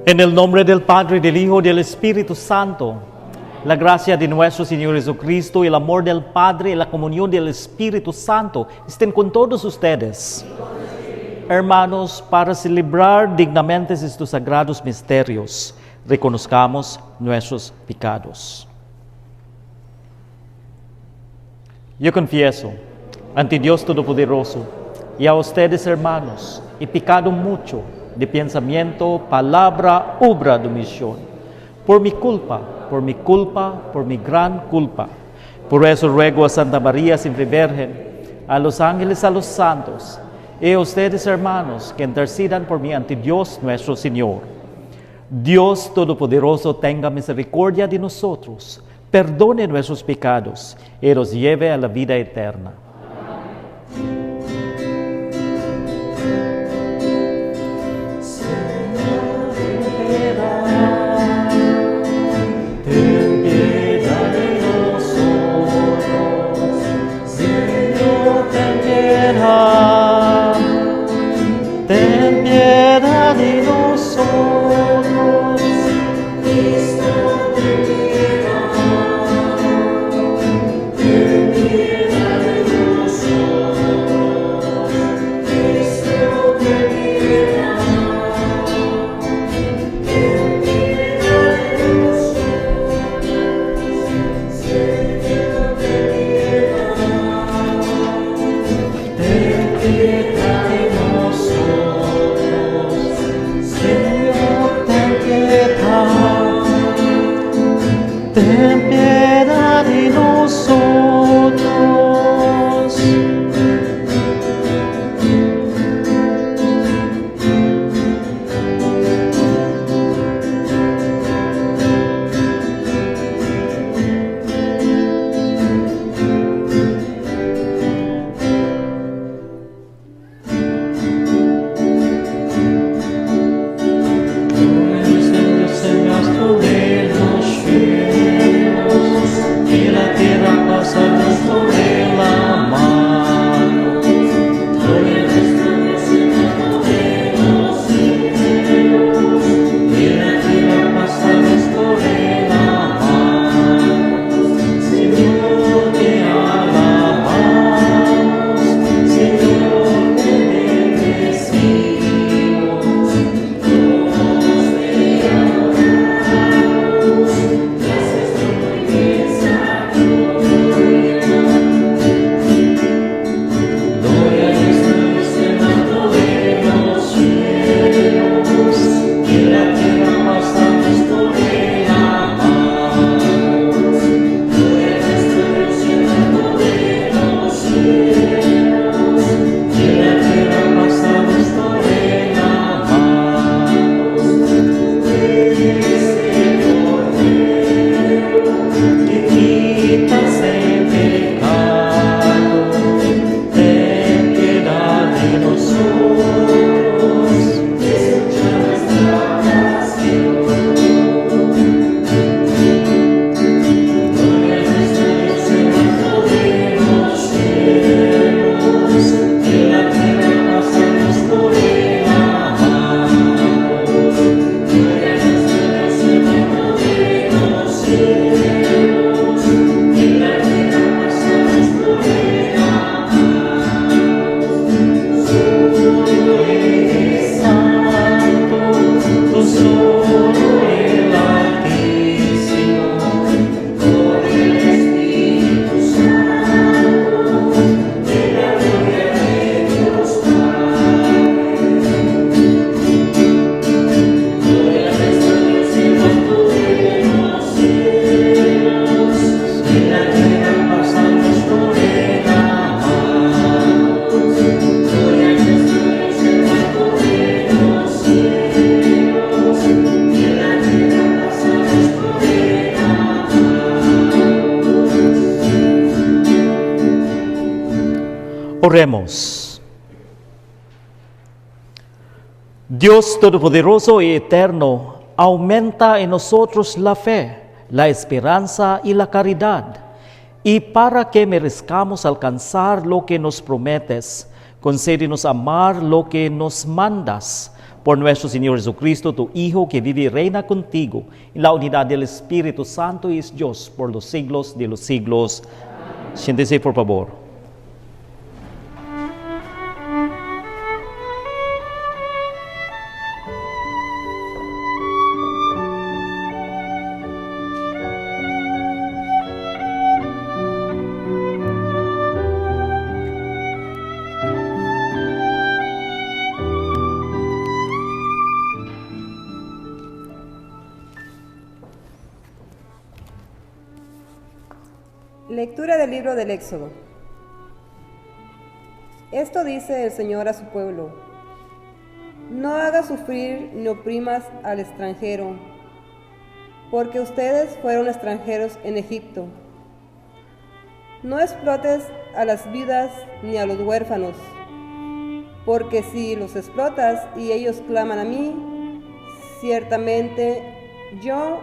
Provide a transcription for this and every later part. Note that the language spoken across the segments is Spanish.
En el nombre del Padre, del Hijo y del Espíritu Santo, la gracia de nuestro Señor Jesucristo, el amor del Padre y la comunión del Espíritu Santo estén con todos ustedes. Hermanos, para celebrar dignamente estos sagrados misterios, reconozcamos nuestros pecados. Yo confieso ante Dios Todopoderoso y a ustedes, hermanos, he pecado mucho de pensamiento, palabra, obra de omisión. Por mi culpa, por mi gran culpa. Por eso ruego a Santa María Siempre Virgen, a los ángeles, a los santos, y a ustedes, hermanos, que intercedan por mí ante Dios nuestro Señor. Dios Todopoderoso tenga misericordia de nosotros, perdone nuestros pecados y los lleve a la vida eterna. Ten piedad de nosotros, Cristo, ten piedad. Ten piedad de nosotros, Cristo, ten piedad. Ten piedad de nosotros, Señor, ten piedad. Ten piedad de nosotros, Señor, ten piedad. Ten piedad de nosotros. Oremos. Dios Todopoderoso y Eterno, aumenta en nosotros la fe, la esperanza y la caridad, y para que merezcamos alcanzar lo que nos prometes, concédenos amar lo que nos mandas, Por nuestro Señor Jesucristo, tu Hijo, que vive y reina contigo, en la unidad del Espíritu Santo y es Dios por los siglos de los siglos. Siéntese, por favor. Lectura del libro del Éxodo. Esto dice el Señor a su pueblo: no hagas sufrir ni oprimas al extranjero, porque ustedes fueron extranjeros en Egipto. No explotes a las viudas ni a los huérfanos, porque si los explotas y ellos claman a mí, ciertamente yo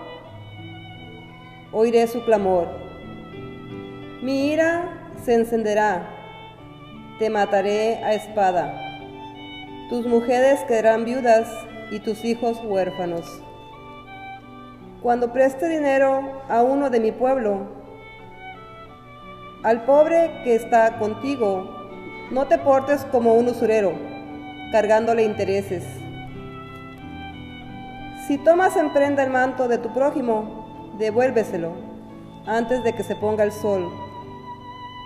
oiré su clamor. Mi ira se encenderá, te mataré a espada. Tus mujeres quedarán viudas y tus hijos huérfanos. Cuando preste dinero a uno de mi pueblo, al pobre que está contigo, no te portes como un usurero, cargándole intereses. Si tomas en prenda el manto de tu prójimo, devuélveselo antes de que se ponga el sol,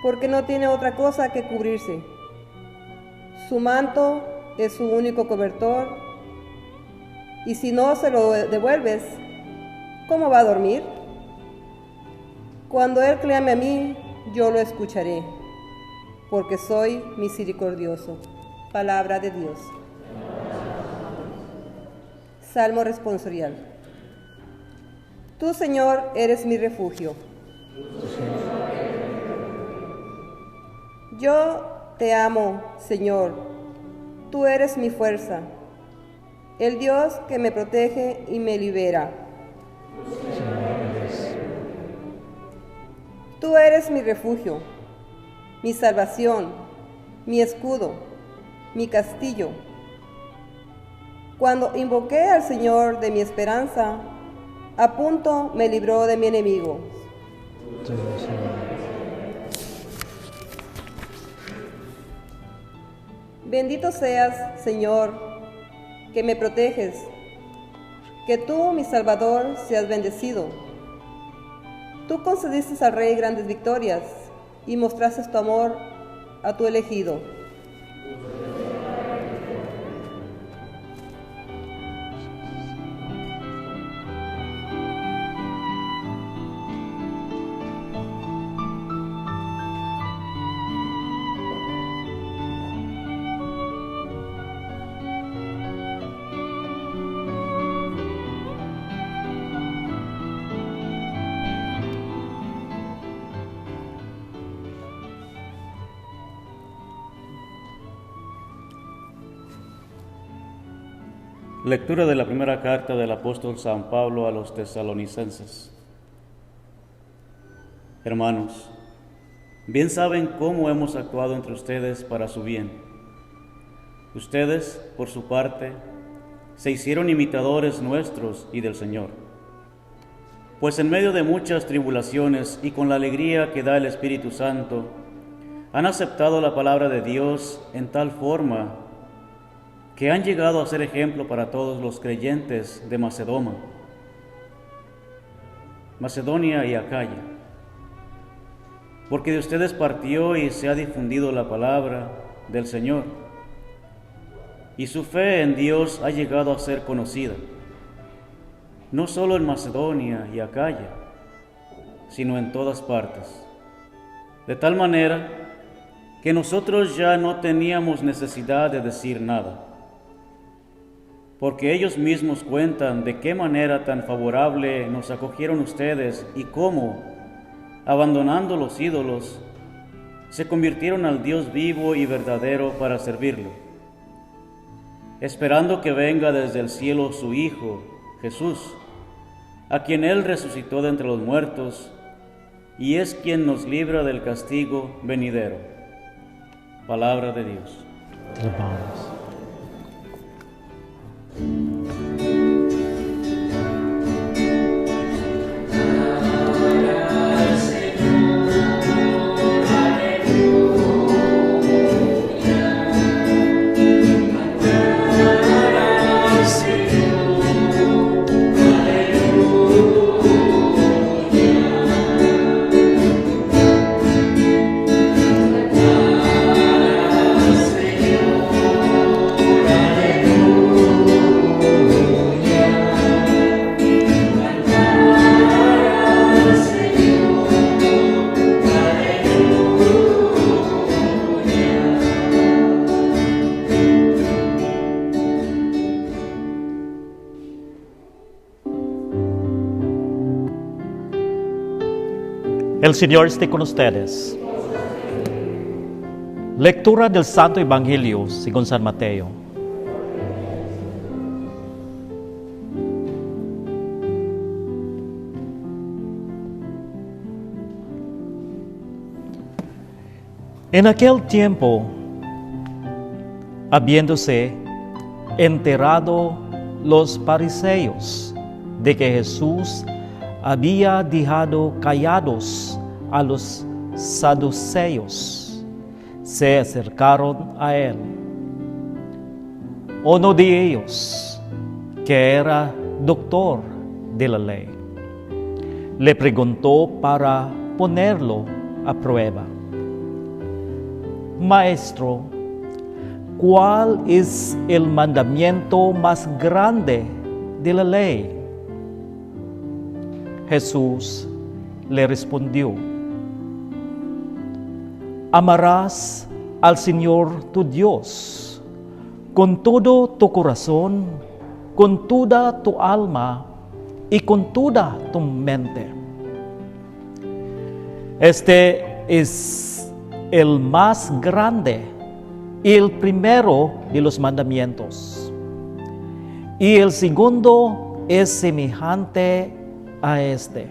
porque no tiene otra cosa que cubrirse. Su manto es su único cobertor, y si no se lo devuelves, ¿cómo va a dormir? Cuando él clame a mí, yo lo escucharé, porque soy misericordioso. Palabra de Dios. Salmo responsorial. Tú, Señor, eres mi refugio. Yo te amo, Señor, tú eres mi fuerza, el Dios que me protege y me libera. Tú eres mi refugio, mi salvación, mi escudo, mi castillo. Cuando invoqué al Señor de mi esperanza, a punto me libró de mi enemigo. Bendito seas, Señor, que me proteges, que tú, mi Salvador, seas bendecido. Tú concediste al Rey grandes victorias y mostraste tu amor a tu elegido. Lectura de la primera carta del apóstol San Pablo a los tesalonicenses. Hermanos, bien saben cómo hemos actuado entre ustedes para su bien. Ustedes, por su parte, se hicieron imitadores nuestros y del Señor. Pues en medio de muchas tribulaciones y con la alegría que da el Espíritu Santo, han aceptado la palabra de Dios en tal forma que han llegado a ser ejemplo para todos los creyentes de Macedonia y Acaya, porque de ustedes partió y se ha difundido la palabra del Señor, y su fe en Dios ha llegado a ser conocida, no solo en Macedonia y Acaya, sino en todas partes, de tal manera que nosotros ya no teníamos necesidad de decir nada, porque ellos mismos cuentan de qué manera tan favorable nos acogieron ustedes y cómo, abandonando los ídolos, se convirtieron al Dios vivo y verdadero para servirlo, esperando que venga desde el cielo su Hijo, Jesús, a quien Él resucitó de entre los muertos y es quien nos libra del castigo venidero. Palabra de Dios. El Señor esté con ustedes. Lectura del Santo Evangelio según San Mateo. En aquel tiempo, habiéndose enterado los fariseos de que Jesús había dejado callados a los saduceos, se acercaron a él. Uno de ellos, que era doctor de la ley, le preguntó para ponerlo a prueba: Maestro, ¿cuál es el mandamiento más grande de la ley? Jesús le respondió: Amarás al Señor tu Dios con todo tu corazón, con toda tu alma y con toda tu mente. Este es el más grande y el primero de los mandamientos. Y el segundo es semejante a este: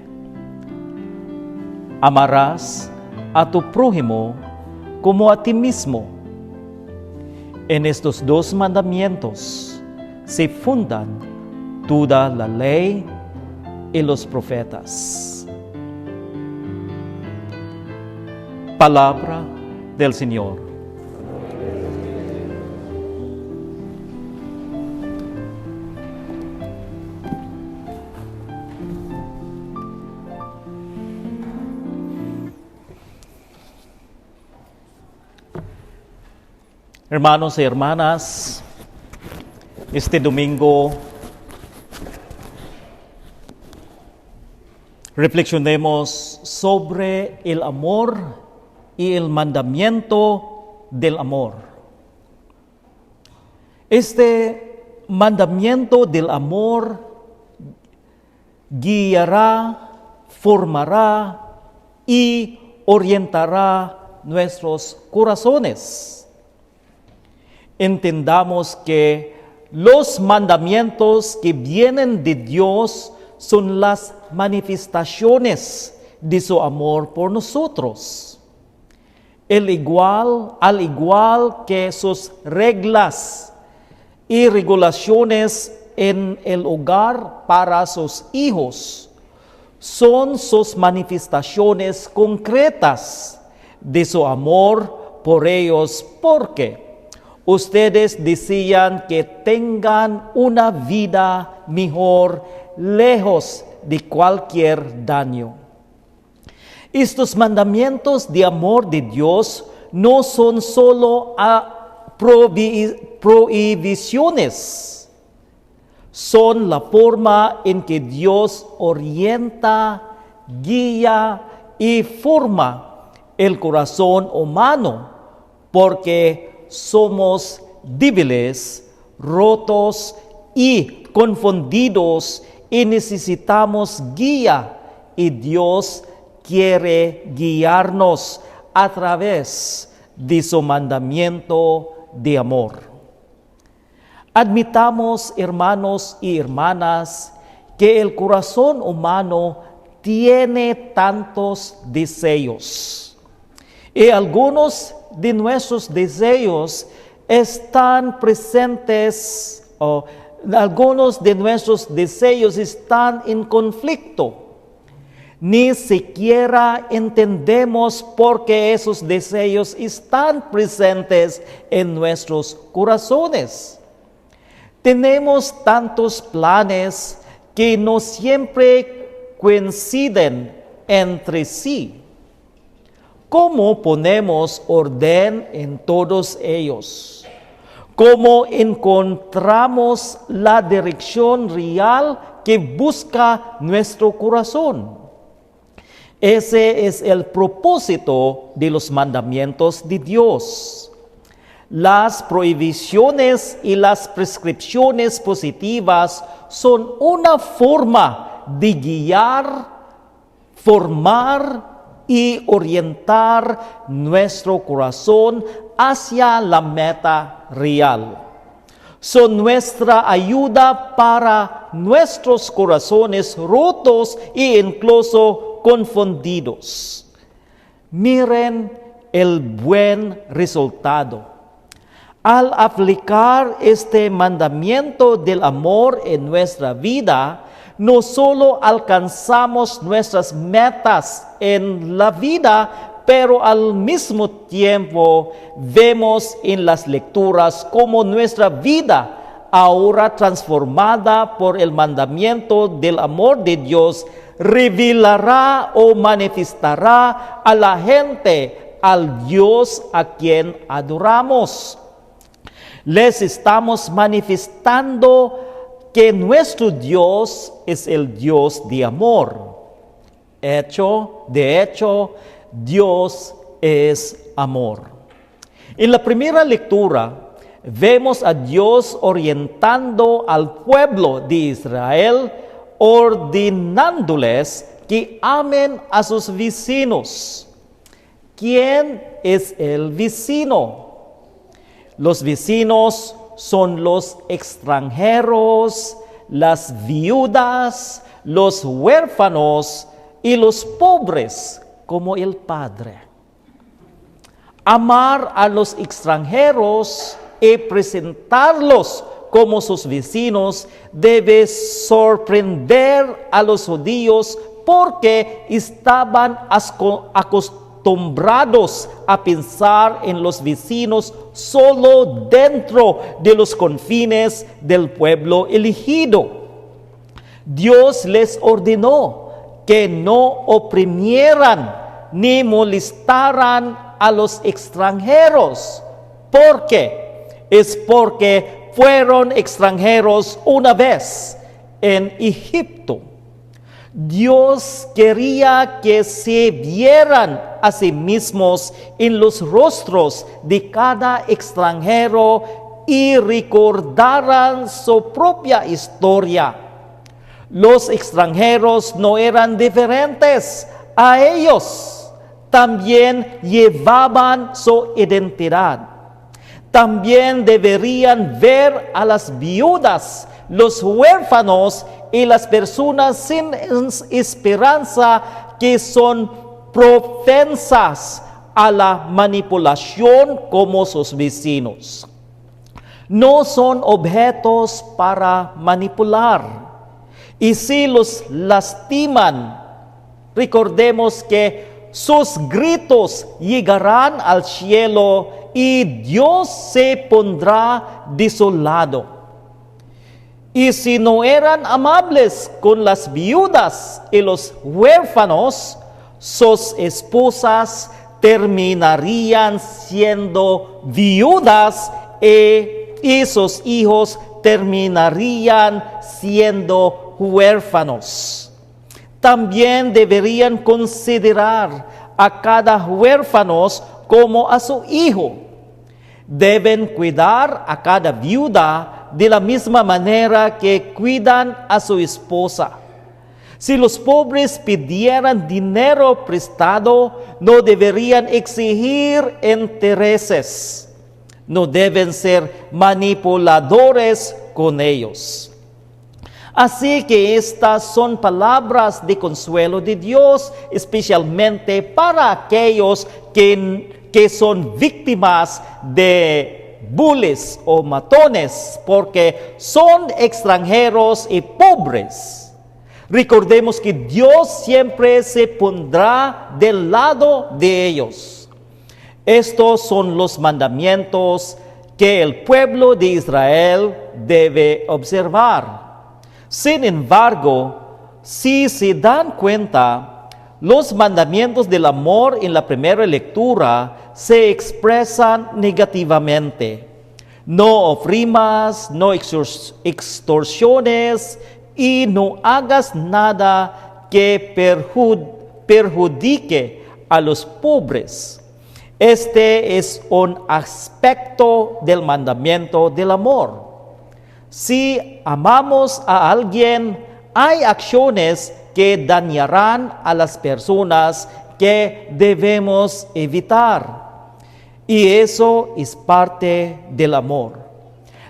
amarás a tu prójimo como a ti mismo. En estos dos mandamientos se fundan toda la ley y los profetas. Palabra del Señor. Hermanos y hermanas, este domingo reflexionemos sobre el amor y el mandamiento del amor. Este mandamiento del amor guiará, formará y orientará nuestros corazones. Entendamos que los mandamientos que vienen de Dios son las manifestaciones de su amor por nosotros. Al igual que sus reglas y regulaciones en el hogar para sus hijos, son sus manifestaciones concretas de su amor por ellos, porque ustedes desean que tengan una vida mejor, lejos de cualquier daño. Estos mandamientos de amor de Dios no son solo prohibiciones, son la forma en que Dios orienta, guía y forma el corazón humano, porque somos débiles, rotos y confundidos y necesitamos guía, y Dios quiere guiarnos a través de su mandamiento de amor. Admitamos, hermanos y hermanas, que el corazón humano tiene tantos deseos, y algunos de nuestros deseos están presentes, algunos de nuestros deseos están en conflicto. Ni siquiera entendemos por qué esos deseos están presentes en nuestros corazones. Tenemos tantos planes que no siempre coinciden entre sí. ¿Cómo ponemos orden en todos ellos? ¿Cómo encontramos la dirección real que busca nuestro corazón? Ese es el propósito de los mandamientos de Dios. Las prohibiciones y las prescripciones positivas son una forma de guiar, formar y orientar nuestro corazón hacia la meta real. Son nuestra ayuda para nuestros corazones rotos e incluso confundidos. Miren el buen resultado. Al aplicar este mandamiento del amor en nuestra vida, no solo alcanzamos nuestras metas en la vida, pero al mismo tiempo vemos en las lecturas cómo nuestra vida, ahora transformada por el mandamiento del amor de Dios, revelará o manifestará a la gente al Dios a quien adoramos. Les estamos manifestando que nuestro Dios es el Dios de amor. De hecho, Dios es amor. En la primera lectura, vemos a Dios orientando al pueblo de Israel, ordenándoles que amen a sus vecinos. ¿Quién es el vecino? Los vecinos son los extranjeros, las viudas, los huérfanos y los pobres, como el Padre. Amar a los extranjeros y presentarlos como sus vecinos debe sorprender a los judíos porque estaban acostumbrados a pensar en los vecinos solo dentro de los confines del pueblo elegido. Dios les ordenó que no oprimieran ni molestaran a los extranjeros. ¿Por qué? Es porque fueron extranjeros una vez en Egipto. Dios quería que se vieran a sí mismos en los rostros de cada extranjero y recordaran su propia historia. Los extranjeros no eran diferentes a ellos, también llevaban su identidad. También deberían ver a las viudas, los huérfanos y las personas sin esperanza que son propensas a la manipulación como sus vecinos. No son objetos para manipular. Y si los lastiman, recordemos que sus gritos llegarán al cielo y Dios se pondrá de su lado. Y si no eran amables con las viudas y los huérfanos, sus esposas terminarían siendo viudas y sus hijos terminarían siendo huérfanos. También deberían considerar a cada huérfano como a su hijo. Deben cuidar a cada viuda de la misma manera que cuidan a su esposa. Si los pobres pidieran dinero prestado, no deberían exigir intereses. No deben ser manipuladores con ellos. Así que estas son palabras de consuelo de Dios, especialmente para aquellos que son víctimas de bullies o matones, porque son extranjeros y pobres. Recordemos que Dios siempre se pondrá del lado de ellos. Estos son los mandamientos que el pueblo de Israel debe observar. Sin embargo, si se dan cuenta, los mandamientos del amor en la primera lectura se expresan negativamente. No oprimas, no extorsiones y no hagas nada que perjudique a los pobres. Este es un aspecto del mandamiento del amor. Si amamos a alguien, hay acciones que dañarán a las personas que debemos evitar. Y eso es parte del amor.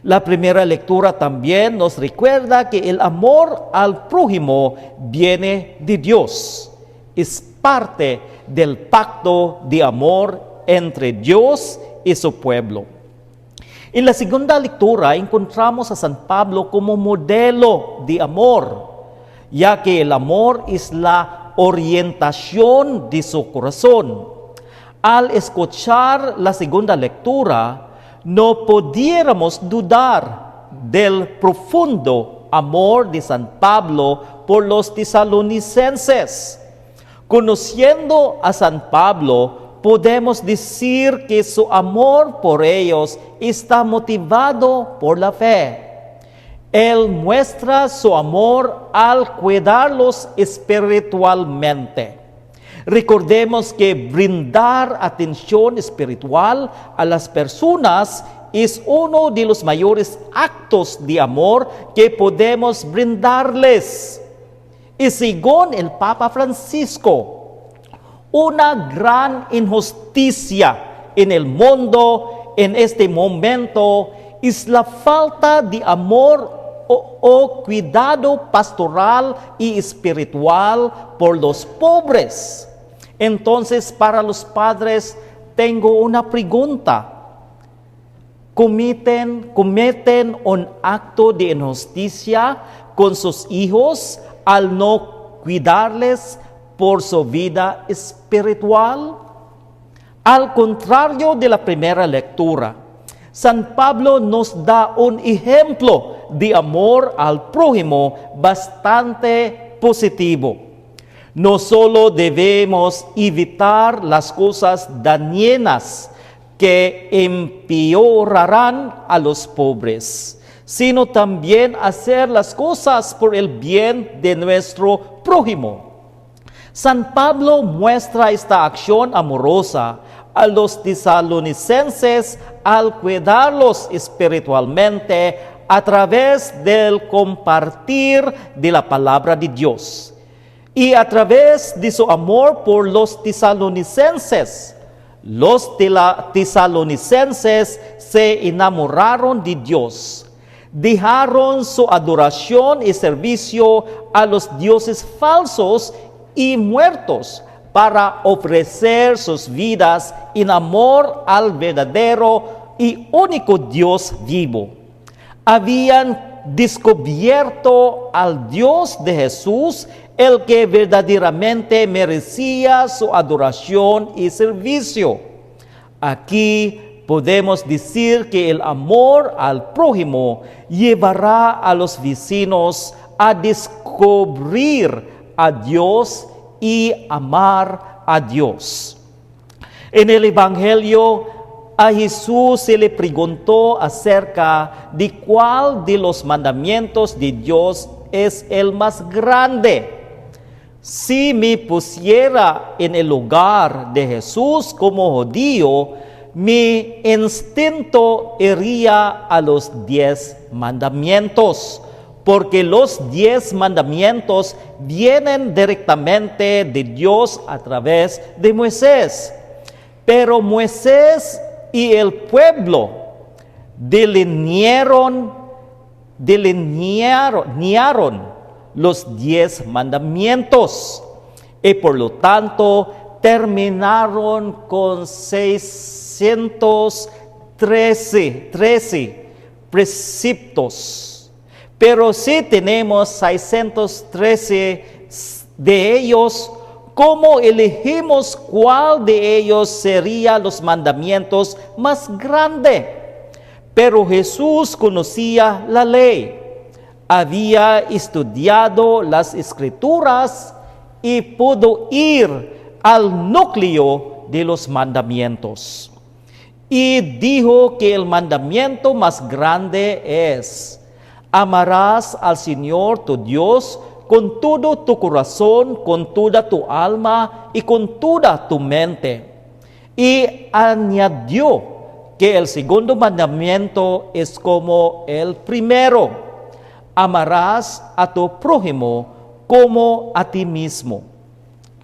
La primera lectura también nos recuerda que el amor al prójimo viene de Dios. Es parte del pacto de amor entre Dios y su pueblo. En la segunda lectura encontramos a San Pablo como modelo de amor, ya que el amor es la orientación de su corazón. Al escuchar la segunda lectura, no pudiéramos dudar del profundo amor de San Pablo por los tesalonicenses. Conociendo a San Pablo, podemos decir que su amor por ellos está motivado por la fe. Él muestra su amor al cuidarlos espiritualmente. Recordemos que brindar atención espiritual a las personas es uno de los mayores actos de amor que podemos brindarles. Y según el Papa Francisco, una gran injusticia en el mundo en este momento es la falta de amor o cuidado pastoral y espiritual por los pobres. Entonces, para los padres, tengo una pregunta. ¿Cometen un acto de injusticia con sus hijos al no cuidarles por su vida espiritual? Al contrario de la primera lectura, San Pablo nos da un ejemplo de amor al prójimo bastante positivo. No solo debemos evitar las cosas dañinas que empeorarán a los pobres, sino también hacer las cosas por el bien de nuestro prójimo. San Pablo muestra esta acción amorosa a los tesalonicenses al cuidarlos espiritualmente a través del compartir de la palabra de Dios. Y a través de su amor por los tesalonicenses se enamoraron de Dios. Dejaron su adoración y servicio a los dioses falsos y muertos para ofrecer sus vidas en amor al verdadero y único Dios vivo. Habían descubierto al Dios de Jesús, el que verdaderamente merecía su adoración y servicio. Aquí podemos decir que el amor al prójimo llevará a los vecinos a descubrir a Dios y amar a Dios. En el Evangelio, a Jesús se le preguntó acerca de cuál de los mandamientos de Dios es el más grande. Si me pusiera en el lugar de Jesús como judío, mi instinto iría a los 10 mandamientos, porque los 10 mandamientos vienen directamente de Dios a través de Moisés. Pero Moisés y el pueblo delinearon los 10 mandamientos y por lo tanto terminaron con 613 preceptos. Pero si tenemos 613 de ellos, ¿cómo elegimos cuál de ellos sería los mandamientos más grande? Pero Jesús conocía la ley. Había estudiado las Escrituras y pudo ir al núcleo de los mandamientos. Y dijo que el mandamiento más grande es: amarás al Señor tu Dios con todo tu corazón, con toda tu alma y con toda tu mente. Y añadió que el segundo mandamiento es como el primero: amarás a tu prójimo como a ti mismo.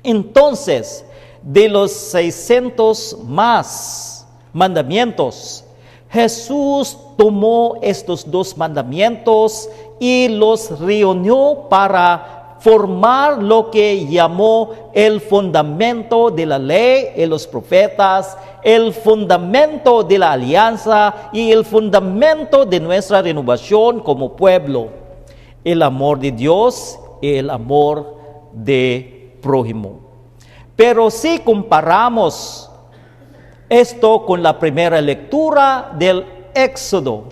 Entonces, de los 600 más mandamientos, Jesús tomó estos 2 mandamientos y los reunió para formar lo que llamó el fundamento de la ley y los profetas, el fundamento de la alianza y el fundamento de nuestra renovación como pueblo, el amor de Dios y el amor de prójimo. Pero si comparamos esto con la primera lectura del Éxodo,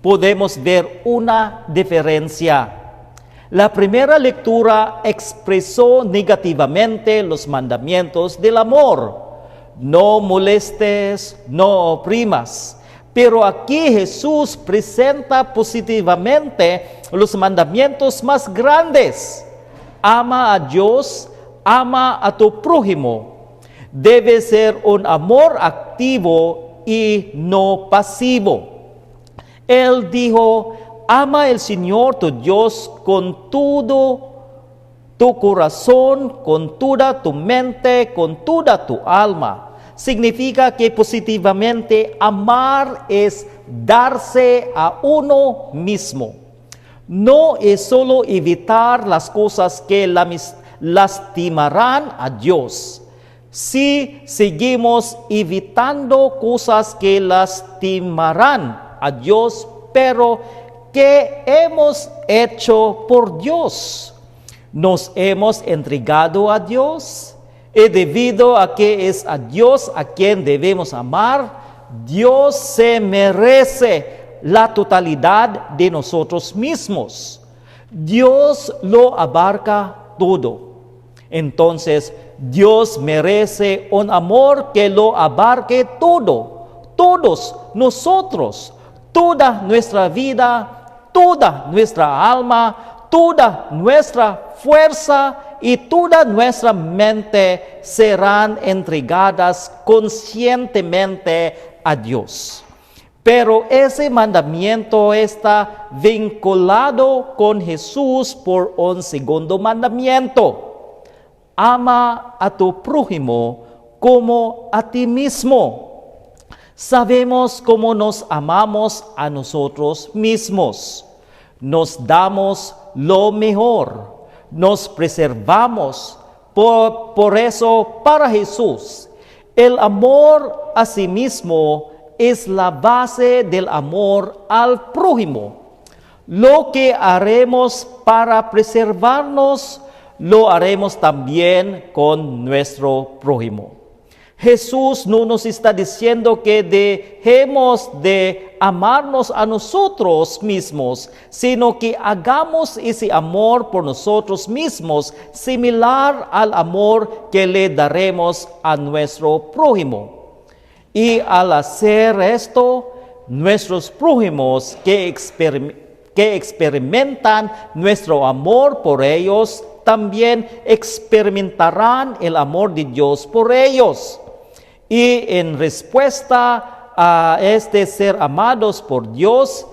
podemos ver una diferencia. La primera lectura expresó negativamente los mandamientos del amor. No molestes, no oprimas. Pero aquí Jesús presenta positivamente los mandamientos más grandes. Ama a Dios, ama a tu prójimo. Debe ser un amor activo y no pasivo. Él dijo: ama al Señor tu Dios con todo tu corazón, con toda tu mente, con toda tu alma. Significa que positivamente amar es darse a uno mismo. No es solo evitar las cosas que lastimarán a Dios. Si seguimos evitando cosas que lastimarán a Dios, pero ¿qué hemos hecho por Dios? ¿Nos hemos entregado a Dios? Y debido a que es a Dios a quien debemos amar, Dios se merece la totalidad de nosotros mismos. Dios lo abarca todo. Entonces, Dios merece un amor que lo abarque todo. Todos nosotros, toda nuestra vida, toda nuestra alma, toda nuestra fuerza y toda nuestra mente serán entregadas conscientemente a Dios. Pero ese mandamiento está vinculado con Jesús por un segundo mandamiento. Ama a tu prójimo como a ti mismo. Sabemos cómo nos amamos a nosotros mismos. Nos damos lo mejor. Nos preservamos. Por eso, para Jesús, el amor a sí mismo es la base del amor al prójimo. Lo que haremos para preservarnos, lo haremos también con nuestro prójimo. Jesús no nos está diciendo que dejemos de amarnos a nosotros mismos, sino que hagamos ese amor por nosotros mismos similar al amor que le daremos a nuestro prójimo. Y al hacer esto, nuestros prójimos que experimentan nuestro amor por ellos, también experimentarán el amor de Dios por ellos. Y en respuesta a este ser amados por Dios,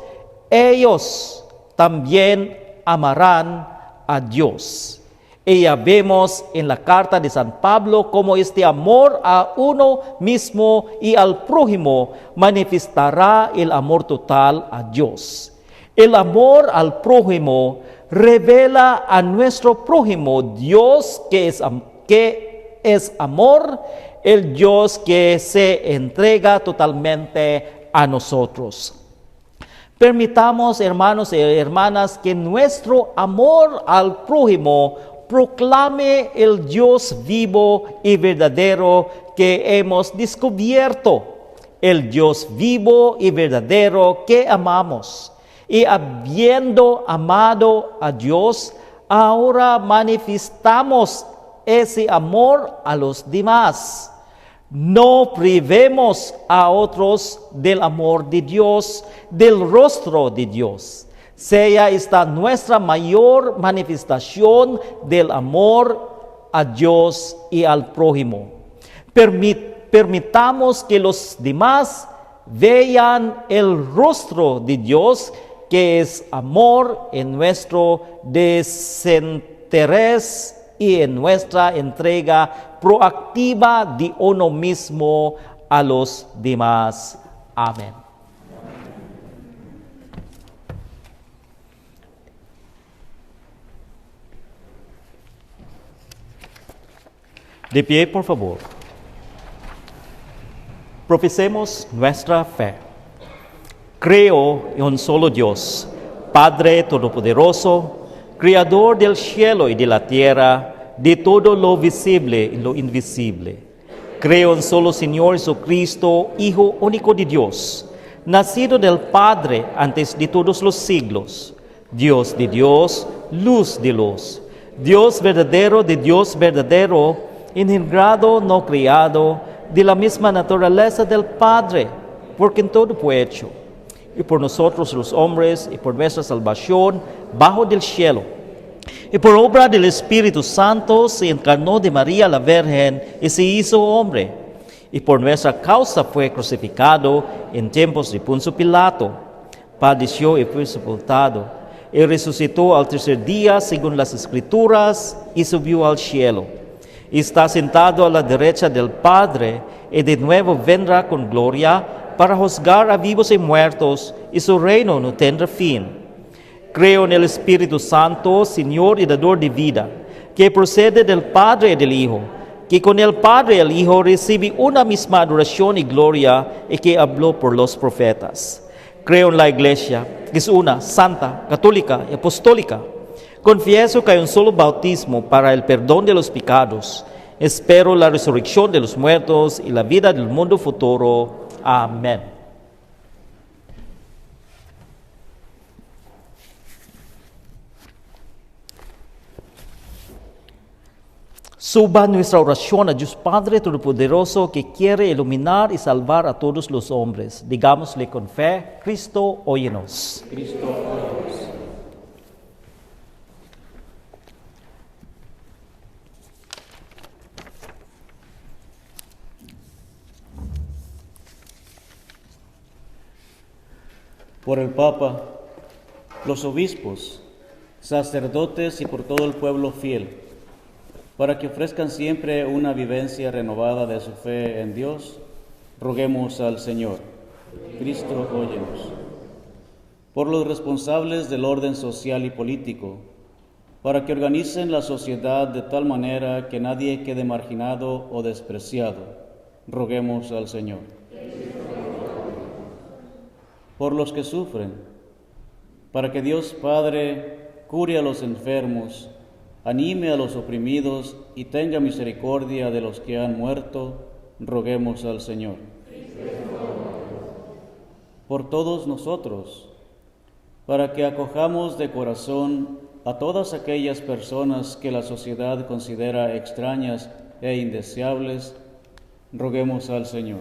ellos también amarán a Dios. Y ya vemos en la carta de San Pablo cómo este amor a uno mismo y al prójimo manifestará el amor total a Dios. El amor al prójimo revela a nuestro prójimo Dios que es amor, el Dios que se entrega totalmente a nosotros. Permitamos, hermanos y hermanas, que nuestro amor al prójimo proclame el Dios vivo y verdadero que hemos descubierto, el Dios vivo y verdadero que amamos. Y habiendo amado a Dios, ahora manifestamos ese amor a los demás. No privemos a otros del amor de Dios, del rostro de Dios. Sea esta nuestra mayor manifestación del amor a Dios y al prójimo. Permitamos que los demás vean el rostro de Dios, que es amor, en nuestro desinterés y en nuestra entrega proactiva de uno mismo a los demás. Amén. De pie, por favor. Profesemos nuestra fe. Creo en un solo Dios, Padre Todopoderoso, Creador del cielo y de la tierra, de todo lo visible y lo invisible. Creo en solo Señor Jesucristo, Hijo único de Dios, nacido del Padre antes de todos los siglos, Dios de Dios, luz de luz, Dios verdadero de Dios verdadero, engendrado, no criado, de la misma naturaleza del Padre, por quien todo fue hecho, y por nosotros los hombres, y por nuestra salvación, bajo del cielo. Y por obra del Espíritu Santo se encarnó de María la Virgen y se hizo hombre. Y por nuestra causa fue crucificado en tiempos de Poncio Pilato. Padeció y fue sepultado. Y resucitó al tercer día según las Escrituras y subió al cielo. Y está sentado a la derecha del Padre y de nuevo vendrá con gloria para juzgar a vivos y muertos, y su reino no tendrá fin. Creo en el Espíritu Santo, Señor y dador de vida, que procede del Padre y del Hijo, que con el Padre y el Hijo recibe una misma adoración y gloria, y que habló por los profetas. Creo en la Iglesia, que es una, santa, católica y apostólica. Confieso que hay un solo bautismo para el perdón de los pecados. Espero la resurrección de los muertos y la vida del mundo futuro. Amén. Suba nuestra oración a Dios Padre Todopoderoso, que quiere iluminar y salvar a todos los hombres. Digámosle con fe: Cristo, óyenos. Cristo, óyenos. Por el Papa, los obispos, sacerdotes y por todo el pueblo fiel, para que ofrezcan siempre una vivencia renovada de su fe en Dios, roguemos al Señor. Cristo, óyenos. Por los responsables del orden social y político, para que organicen la sociedad de tal manera que nadie quede marginado o despreciado, roguemos al Señor. Por los que sufren, para que Dios Padre cure a los enfermos, anime a los oprimidos y tenga misericordia de los que han muerto, roguemos al Señor. Por todos nosotros, para que acojamos de corazón a todas aquellas personas que la sociedad considera extrañas e indeseables, roguemos al Señor.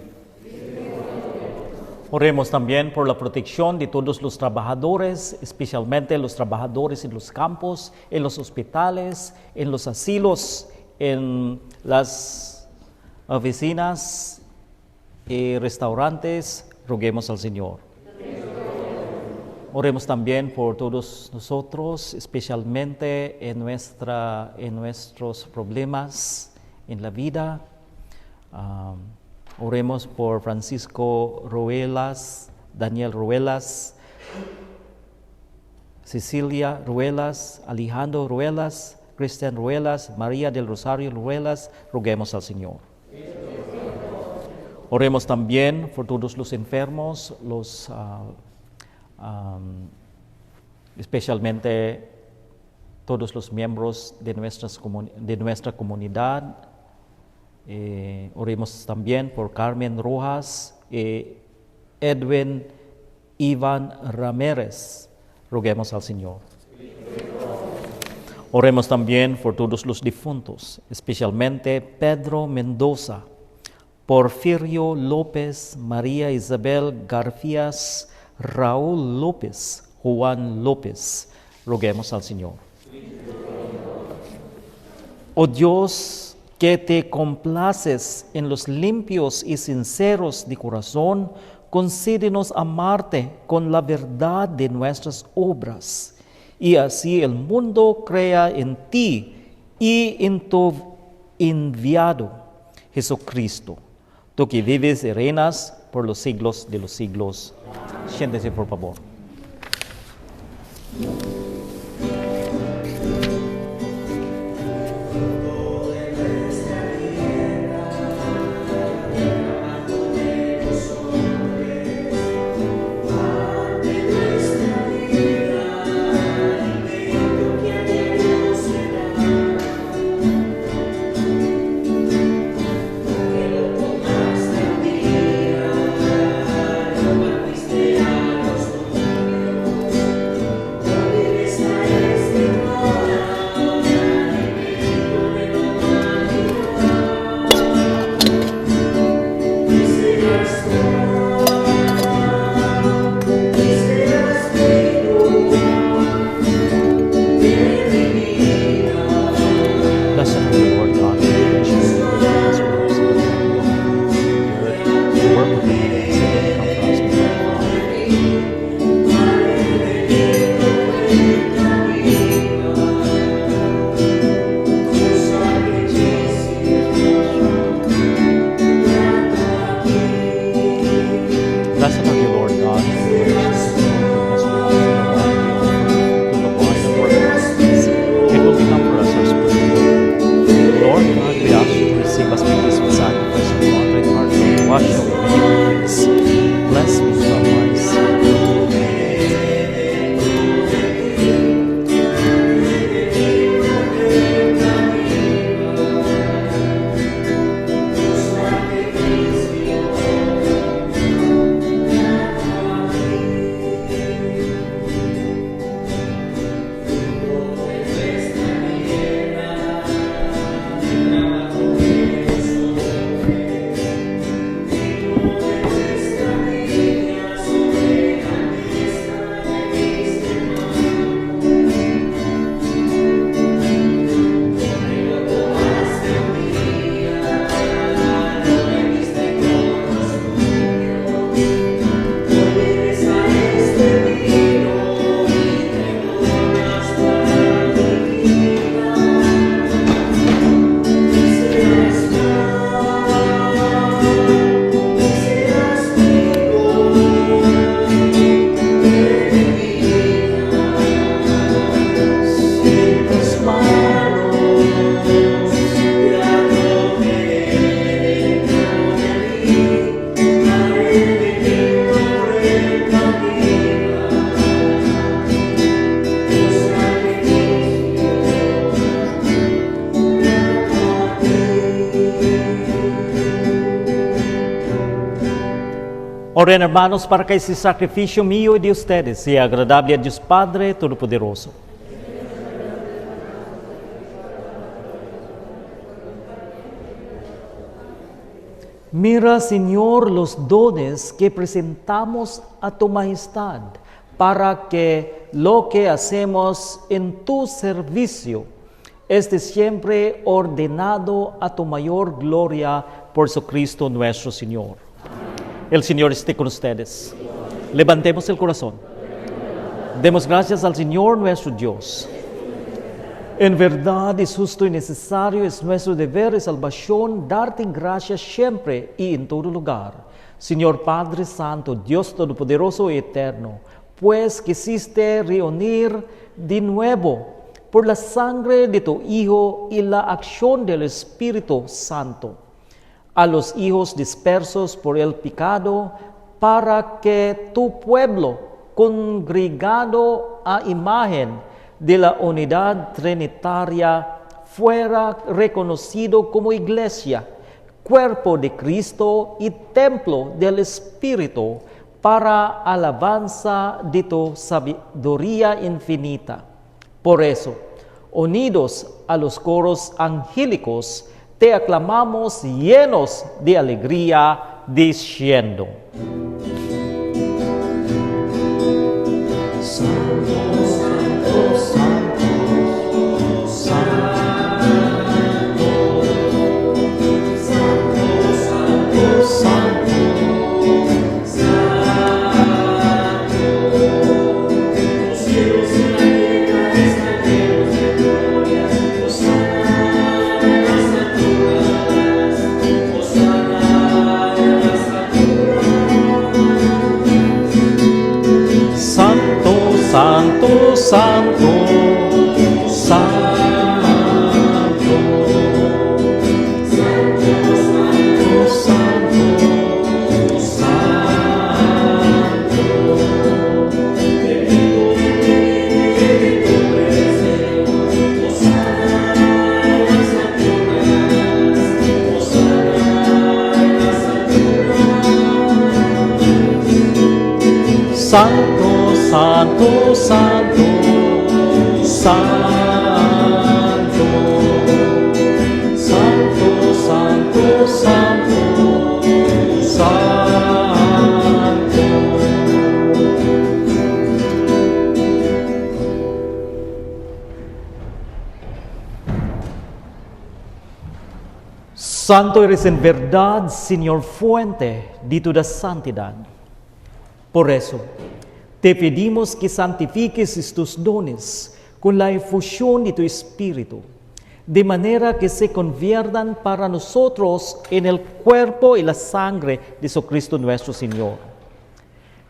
Oremos también por la protección de todos los trabajadores, especialmente los trabajadores en los campos, en los hospitales, en los asilos, en las oficinas y restaurantes. Roguemos al Señor. Oremos también por todos nosotros, especialmente en nuestros problemas en la vida. Oremos por Francisco Ruelas, Daniel Ruelas, Cecilia Ruelas, Alejandro Ruelas, Cristian Ruelas, María del Rosario Ruelas. Roguemos al Señor. Oremos también por todos los enfermos, especialmente todos los miembros de nuestra comunidad. Oremos también por Carmen Rojas y Edwin Iván Ramírez. Roguemos al Señor. Oremos también por todos los difuntos, especialmente Pedro Mendoza, Porfirio López, María Isabel Garcías, Raúl López, Juan López. Roguemos al Señor. Oh Dios, que te complaces en los limpios y sinceros de corazón, concédenos amarte con la verdad de nuestras obras, y así el mundo crea en ti y en tu enviado, Jesucristo, tú que vives y reinas por los siglos de los siglos. Siéntese, por favor. Oren, hermanos, para que ese sacrificio mío y de ustedes sea agradable a Dios Padre Todopoderoso. Mira, Señor, los dones que presentamos a tu majestad, para que lo que hacemos en tu servicio esté siempre ordenado a tu mayor gloria por Jesucristo nuestro Señor. El Señor esté con ustedes. Levantemos el corazón. Demos gracias al Señor nuestro Dios. En verdad es justo y necesario, es nuestro deber y salvación darte gracias siempre y en todo lugar. Señor Padre Santo, Dios Todopoderoso y Eterno, pues quisiste reunir de nuevo por la sangre de tu Hijo y la acción del Espíritu Santo a los hijos dispersos por el pecado, para que tu pueblo, congregado a imagen de la unidad trinitaria, fuera reconocido como iglesia, cuerpo de Cristo y templo del Espíritu, para alabanza de tu sabiduría infinita. Por eso, unidos a los coros angélicos, te aclamamos llenos de alegría, diciendo: Santo, Santo, Santo, Santo, Santo, Santo, Santo, los cielos y la tierra están llenos de gloria. Santo, Santo, Santo, santo, santo, santo, santo, santo, santo, santo. Santo eres en verdad, Señor, fuente de toda santidad. Por eso, te pedimos que santifiques estos dones con la efusión de tu Espíritu, de manera que se conviertan para nosotros en el cuerpo y la sangre de Jesucristo nuestro Señor,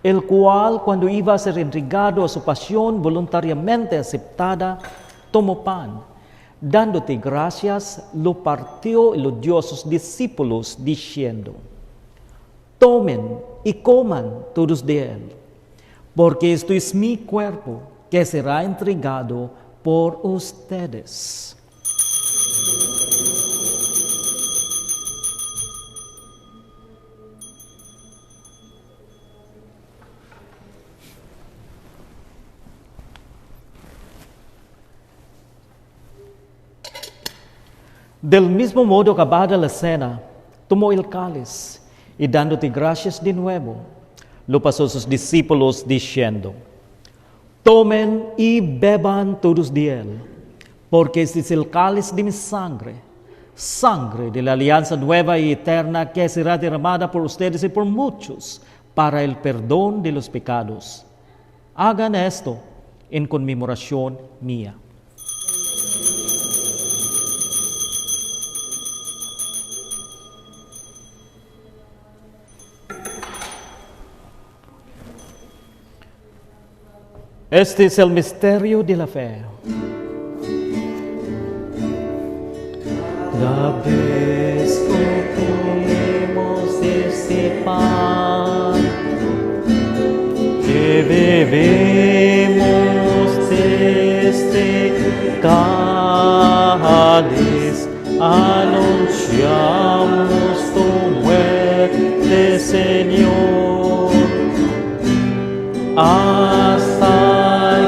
el cual, cuando iba a ser entregado a su pasión voluntariamente aceptada, tomó pan, dándote gracias, lo partió y lo dio a sus discípulos, diciendo: tomen y coman todos de él, porque esto es mi cuerpo, que será entregado por ustedes. Del mismo modo, acabada la cena, tomó el cáliz y dándote gracias de nuevo, lo pasó a sus discípulos diciendo: tomen y beban todos de él, porque este es el cáliz de mi sangre, sangre de la alianza nueva y eterna que será derramada por ustedes y por muchos para el perdón de los pecados. Hagan esto en conmemoración mía. Este es el misterio de la fe. La vez comemos este pan, que bebemos de este cáliz, anunciamos tu muerte, Señor, hasta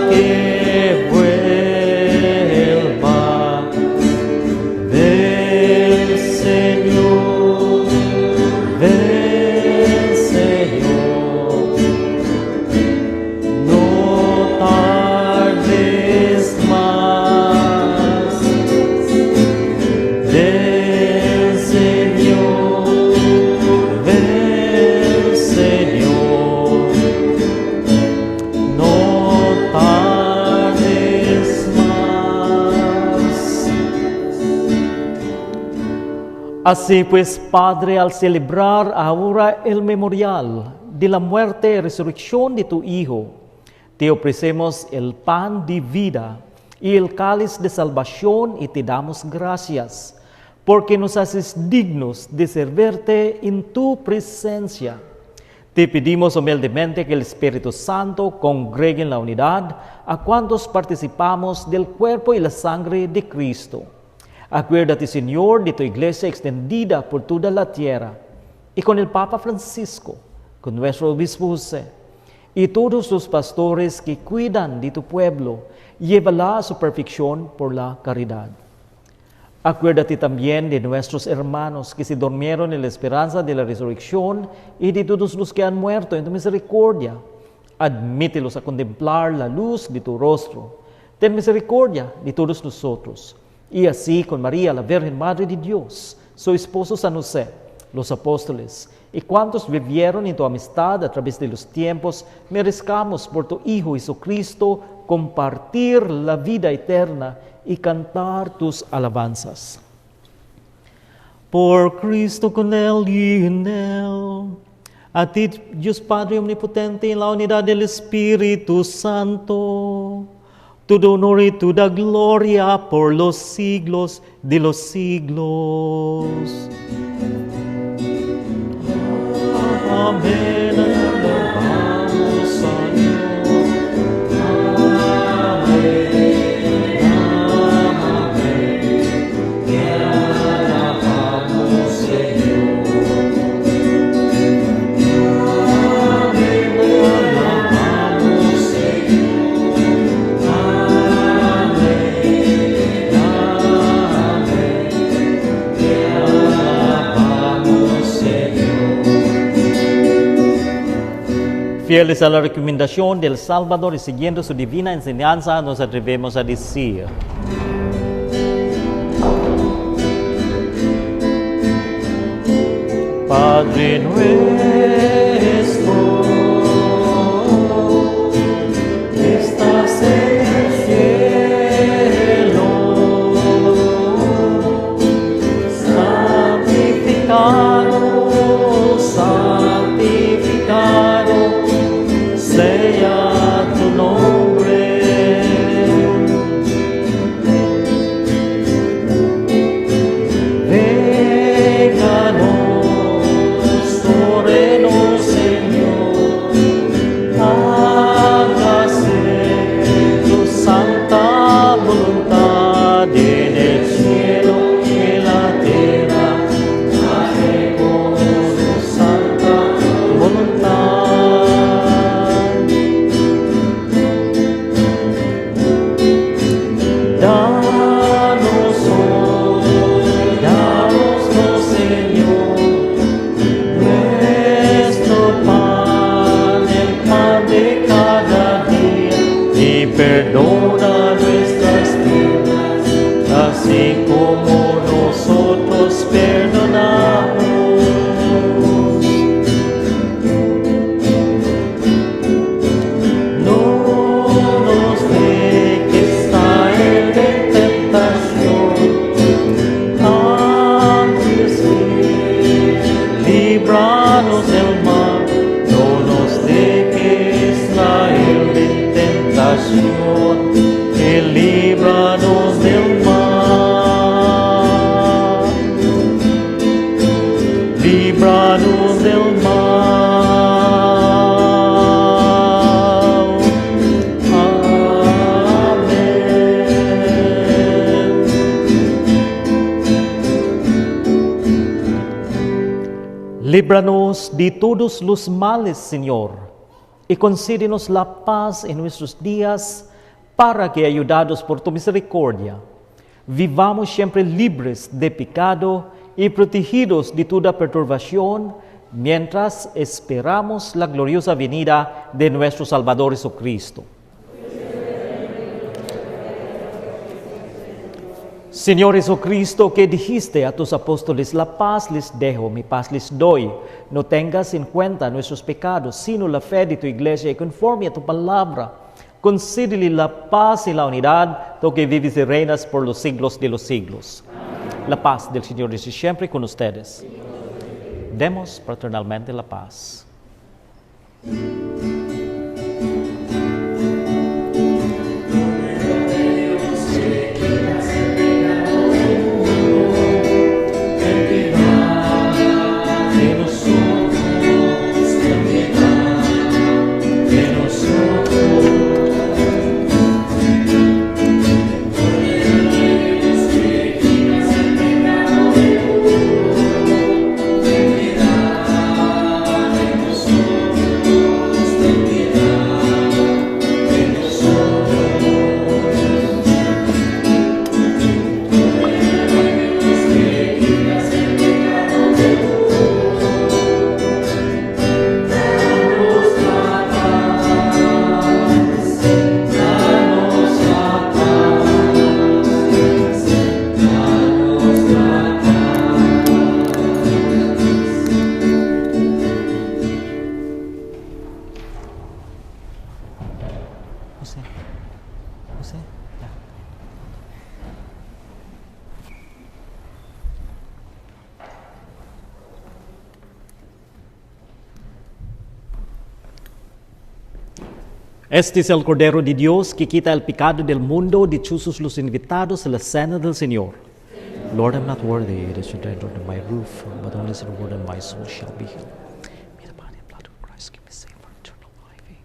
que vuelva. Ven, Señor, ven, Señor, no tardes más. Ven, Señor, ven, Señor, no tardes más. Así pues, Padre, al celebrar ahora el memorial de la muerte y resurrección de tu Hijo, te ofrecemos el pan de vida y el cáliz de salvación y te damos gracias, porque nos haces dignos de servirte en tu presencia. Te pedimos humildemente que el Espíritu Santo congregue en la unidad a cuantos participamos del cuerpo y la sangre de Cristo. Acuérdate, Señor, de tu iglesia extendida por toda la tierra, y con el Papa Francisco, con nuestro obispo José, y todos los pastores que cuidan de tu pueblo, llévala a su perfección por la caridad. Acuérdate también de nuestros hermanos que se durmieron en la esperanza de la resurrección y de todos los que han muerto en tu misericordia. Admítelos a contemplar la luz de tu rostro. Ten misericordia de todos nosotros. Y así con María, la Virgen Madre de Dios, su esposo San José, los apóstoles y cuantos vivieron en tu amistad a través de los tiempos, merezcamos por tu Hijo Jesucristo compartir la vida eterna y cantar tus alabanzas. Por Cristo, con Él y en Él, a ti, Dios Padre Omnipotente, en la unidad del Espíritu Santo, todo honor y toda gloria por los siglos de los siglos. Amén. Alabamos a Dios. Amén. Amén. Te alabamos, Señor. Amén. Alabamos. Fieles a la recomendación del Salvador y siguiendo su divina enseñanza, nos atrevemos a decir: Padre nuestro, que estás en el cielo, santificado, santificado sea tu nombre. Véganos, oreno Señor, hágase tu santa voluntad en el cielo y en la tierra. Hacemos tu santa voluntad. Danos oh Señor, nuestro pan, el pan de cada día, y perdona nuestras deudas, así como nosotros perdonamos. No nos dejes caer en tentación, antes líbranos del mal. No nos dejes caer en tentación, que líbranos del mal. Líbranos del mal. Amén. Líbranos de todos los males, Señor, y concédenos la paz en nuestros días, para que, ayudados por tu misericordia, vivamos siempre libres de pecado y protegidos de toda perturbación, mientras esperamos la gloriosa venida de nuestro Salvador Jesucristo. Señor Jesucristo, que dijiste a tus apóstoles: la paz les dejo, mi paz les doy. No tengas en cuenta nuestros pecados, sino la fe de tu iglesia, y conforme a tu palabra, concédele la paz y la unidad, tú que vives y reinas por los siglos de los siglos. Amén. La paz del Señor es siempre con ustedes. Demos fraternalmente la paz. Este es el Cordero de Dios que quita el pecado del mundo. Dichosos los invitados a la cena del Señor. Lord, I'm not worthy that you enter under my roof, but only say the word and my soul shall be healed. May the body and blood of Christ give me safe for eternal life. Amen.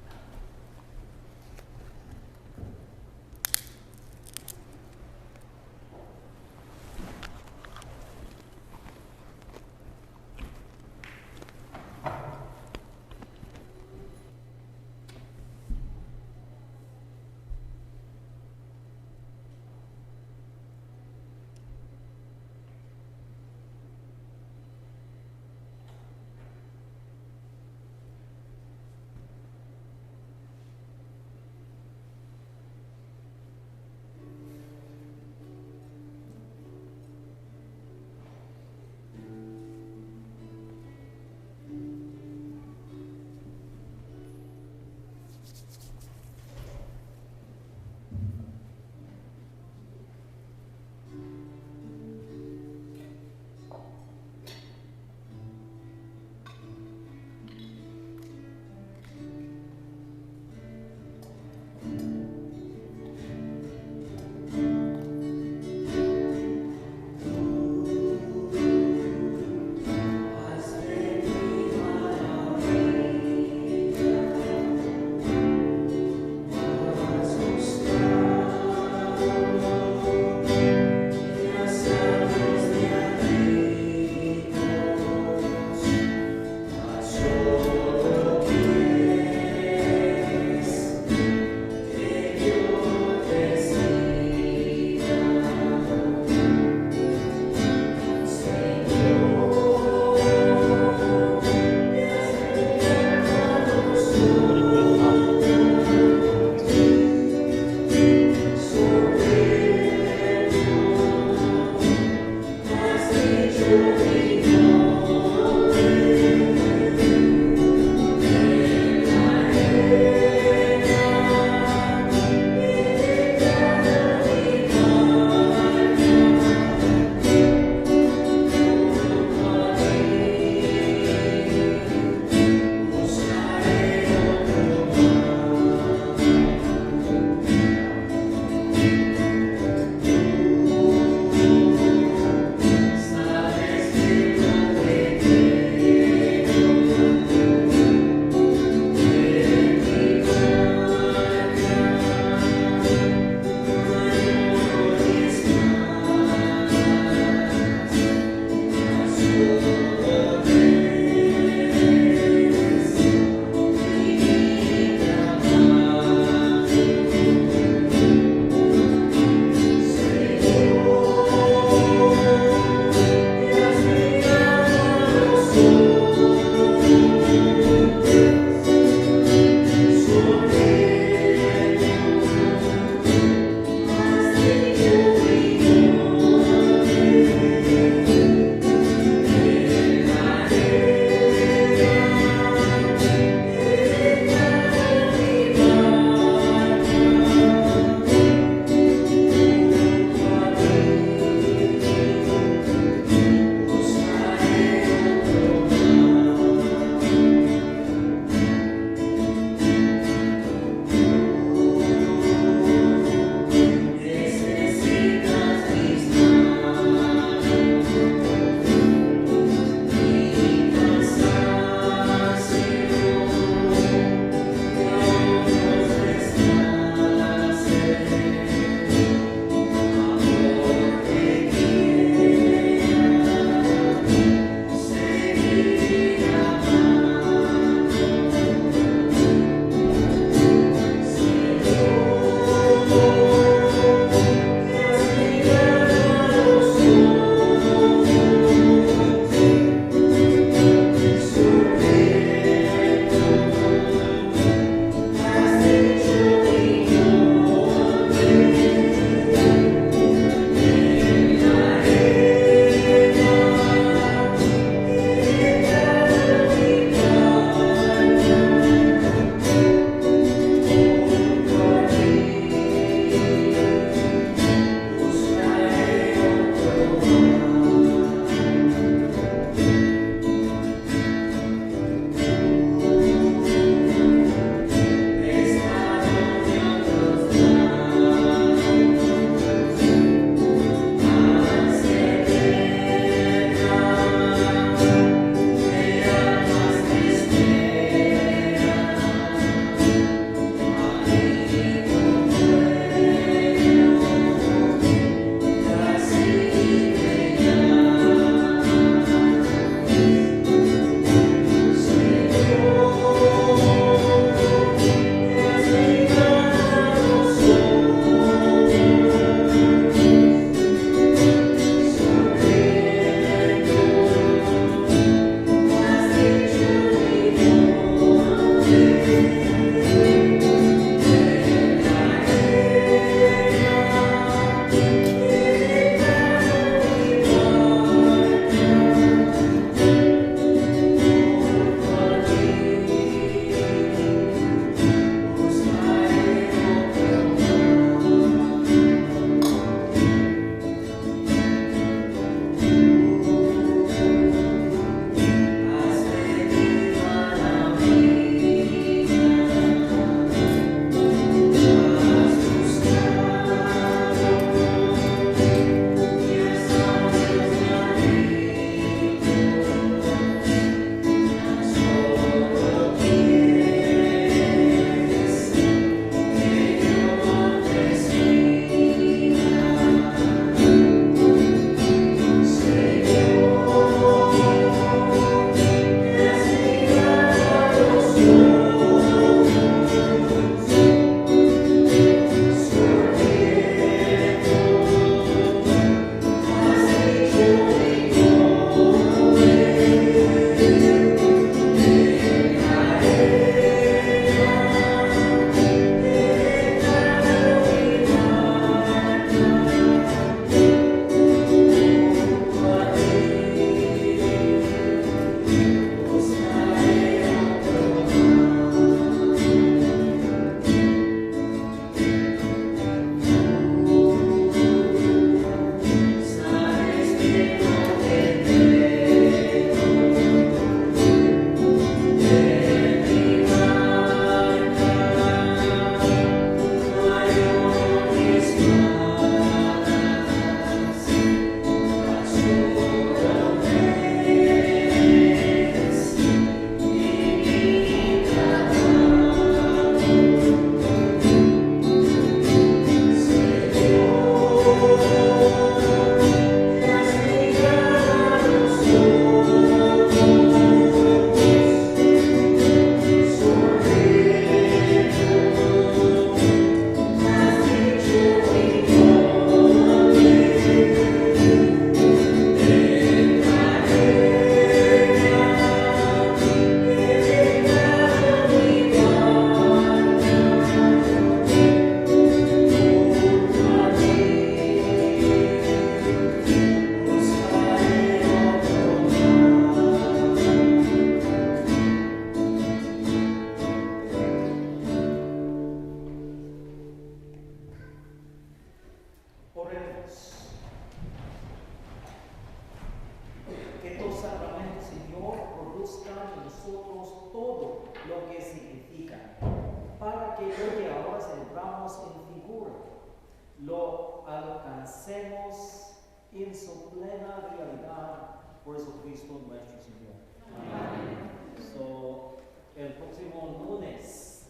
lo alcancemos en su plena realidad por Jesucristo nuestro Señor. Amén. So, el próximo lunes,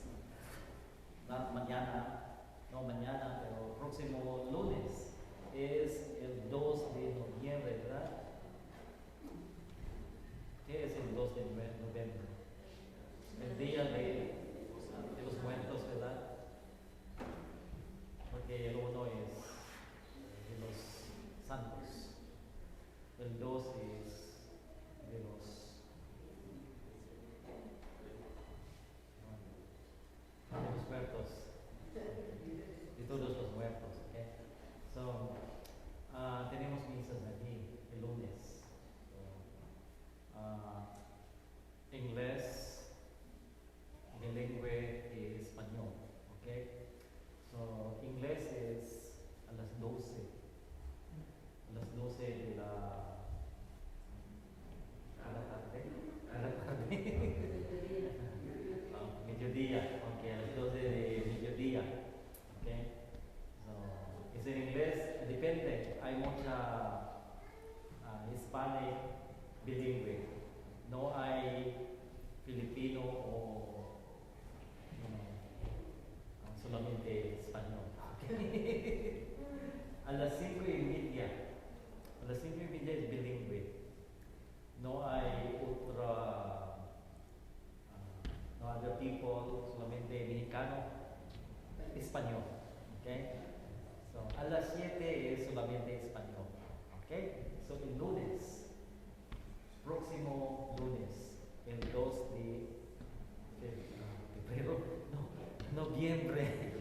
mañana, pero el próximo lunes es el 2 de noviembre, ¿verdad? ¿Qué es el 2 de noviembre? El día de los muertos, ¿verdad? Porque el 1 es de los santos, el 2 es de los muertos, de todos los muertos. ¿Okay? So, tenemos misas aquí el lunes. Inglés, bilingüe y español. ¿Okay? So, inglés es a las 12 de la tarde. Mediodía, ok, a las 12 de mediodía. Okay. So, es en inglés, depende, hay mucha hispanic bilingüe, no hay filipino o solamente español. Okay. A las 5:30 es bilingüe, no hay no hay otro tipo, solamente mexicano, español. Okay. So, a las 7 es solamente español. Okay. So, el lunes, próximo lunes, el 2 de febrero. noviembre